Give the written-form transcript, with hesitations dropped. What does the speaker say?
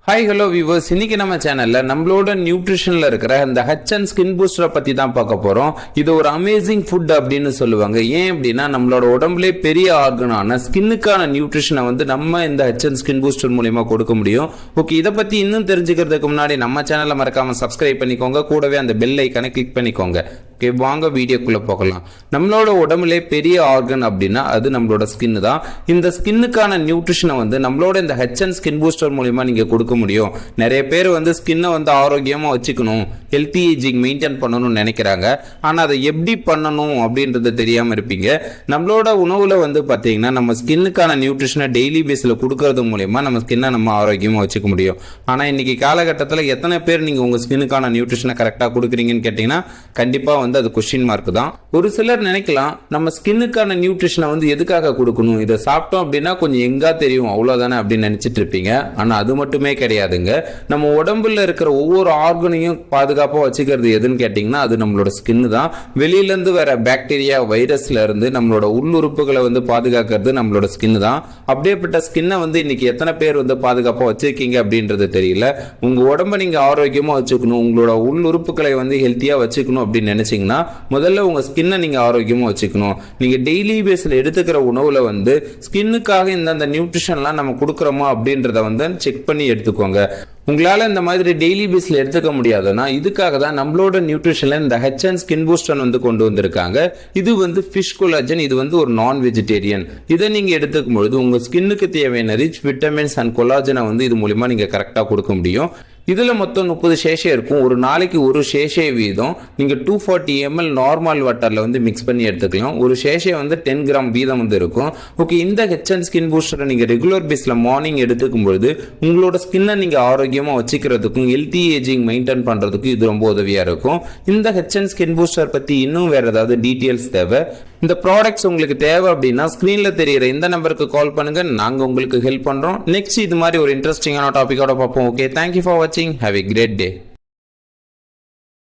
Hi hello viewers, இன்னைக்கு நம்ம சேனல்ல நம்மளோட நியூட்ரிஷன்ல இருக்கிற இந்த ஹெச்&என் ஸ்கின் பூஸ்டரை பத்தி தான் பார்க்க போறோம். இது ஒரு அமேசிங் ஃபுட் அப்படின்னு சொல்லுவாங்க. ஏன் அப்படின்னா நம்மளோட உடம்புலே பெரிய ஆர்கனான ஸ்கின்னுக்கான நியூட்ரிஷனை நம்ம இந்த ஹெச்&என் ஸ்கின் பூஸ்டர் மூலமா கொடுக்க முடியும். ஓகே, இதை பத்தி இன்னும் தெரிஞ்சுக்கிறதுக்கு முன்னாடி நம்ம சேனலை மறக்காம சப்ஸ்கிரைப் பண்ணிக்கோங்க, கூடவே அந்த பெல் ஐக்கானை கிளிக் பண்ணிக்கோங்க. ஓகே, வாங்க வீடியோக்குள்ள போகலாம். நம்மளோட உடம்புலே பெரிய ஆர்கன் அப்படின்னா அது நம்மளோட ஸ்கின் தான். இந்த ஸ்கின்னுக்கான நியூட்ரிஷனை நம்மளோட இந்த ஹெச்&என் ஸ்கின் பூஸ்டர் மூலமா நீங்க கொடுக்க முடியும். நிறைய பேர் ஸ்கின்னை ஆரோக்கியமா வச்சுக்கணும், ஹெல்த்தி ஏஜிங் மெயின்டைன் பண்ணணும்னு நினைக்கிறாங்க. ஆனா அதை எப்படி பண்ணணும் அப்படின்றது தெரியாம இருப்பீங்க. நம்மளோட உணவுல பாத்தீங்கன்னா நம்ம ஸ்கின்னுக்கான நியூட்ரிஷனை டெய்லி பேஸ்ல கொடுக்கறது மூலமா நம்ம ஸ்கின்னை நம்ம ஆரோக்கியமா வச்சுக்க முடியும். ஆனா இன்னைக்கு காலகட்டத்தில் எத்தனை பேர் நீங்க உங்க ஸ்கின்னுக்கான நியூட்ரிஷனை கரெக்டா கொடுக்குறீங்கன்னு கேட்டீங்கன்னா கண்டிப்பா அது கொஸ்டின் மார்க் தான். ஒரு சிலர் நினைக்கலாம் நம்ம ஸ்கின்னுக்கான நியூட்ரிஷனை எதுக்காக கொடுக்கணும், இதை சாப்பிட்டோம் அப்படின்னா கொஞ்சம் எங்கா தெரியும் அவ்வளவுதானே அப்படின்னு நினைச்சிட்டு இருப்பீங்க. ஆனா அது மட்டுமே கிடையாதுங்க. நம்ம உடம்புல இருக்கிற ஒவ்வொரு ஆர்கனையும் பாதுகாப்பா வச்சுக்கிறது எதுன்னு கேட்டீங்கன்னா அது நம்மளோட ஸ்கின் தான். வெளியில இருந்து வர பாக்டீரியா, வைரஸ்ல இருந்து நம்மளோட உள்ளுறுப்புகளை பாதுகாக்கிறது நம்மளோட ஸ்கின் தான். அப்படியேப்பட்ட ஸ்கின்னை இன்னைக்கு எத்தனை பேர் பாதுகாப்பா வச்சிருக்கீங்க அப்படின்றது தெரியல. உங்க உடம்ப நீங்க ஆரோக்கியமா வச்சுக்கணும், உங்களோட உள்ளுறுப்புகளை ஹெல்த்தியா வச்சுக்கணும் அப்படின்னு நினைச்சீங்கன்னா முதல்ல உங்க ஸ்கின்னை நீங்க ஆரோக்கியமா வச்சுக்கணும். நீங்க டெய்லி பேஸ்ல எடுத்துக்கிற உணவுல ஸ்கின்னுக்காக இந்த நியூட்ரிஷன்லாம் நம்ம கொடுக்கறோமா அப்படின்றத செக் பண்ணி எடுத்துக்கோங்க. உங்களால இந்த மாதிரி டெய்லி பேஸ்ல எடுத்துக்க முடியாதுன்னா இதுக்காக தான் நம்மளோட நியூட்ரிஷன்ல இந்த ஹெச்&என் ஸ்கின் பூஸ்டர் கொண்டு வந்திருக்காங்க. இது ஃபிஷ் கொலாஜன், இது ஒரு நான் வெஜிடேரியன். இதை நீங்க எடுத்துக்கும் பொழுது உங்க ஸ்கின்னுக்கு தேவையான ரிச் விட்டமின்ஸ் அண்ட் கொலாஜனை இது மூலமா நீங்க கரெக்டா கொடுக்க முடியும். இதுல மொத்தம் 30 சேஷே இருக்கும். ஒரு நாளைக்கு ஒரு சேஷே வீதம் நீங்க 240 ml நார்மல் வாட்டர்ல மிக்ஸ் பண்ணி எடுத்துக்கலாம். ஒரு சேஷே 10 கிராம் வீதம் இருக்கும். ஓகே, இந்த ஹெச்&என் ஸ்கின் பூஸ்டரை நீங்க ரெகுலர் பேஸ்ல மார்னிங் எடுத்துக்கும் பொழுது உங்களோட ஸ்கின்னை நீங்க ஆரோக்கியமா வச்சுக்கிறதுக்கும் ஹெல்த்தி ஏஜிங் மெயின்டைன் பண்றதுக்கும் இது ரொம்ப உதவியா இருக்கும். இந்த ஹெச்&என் ஸ்கின் பூஸ்டர் பத்தி இன்னும் வேற ஏதாவது டீடைல்ஸ் தேவை, இந்த ப்ராடக்ட்ஸ் உங்களுக்கு தேவை அப்படின்னா ஸ்கிரீன்ல தெரியுற இந்த நம்பருக்கு கால் பண்ணுங்க, நாங்க உங்களுக்கு ஹெல்ப் பண்றோம். நெக்ஸ்ட் இது மாதிரி ஒரு இன்ட்ரெஸ்டிங்கான டாபிக்கோட பார்ப்போம். ஓகே, தேங்க்யூ ஃபார் வாட்சிங். Have a great day.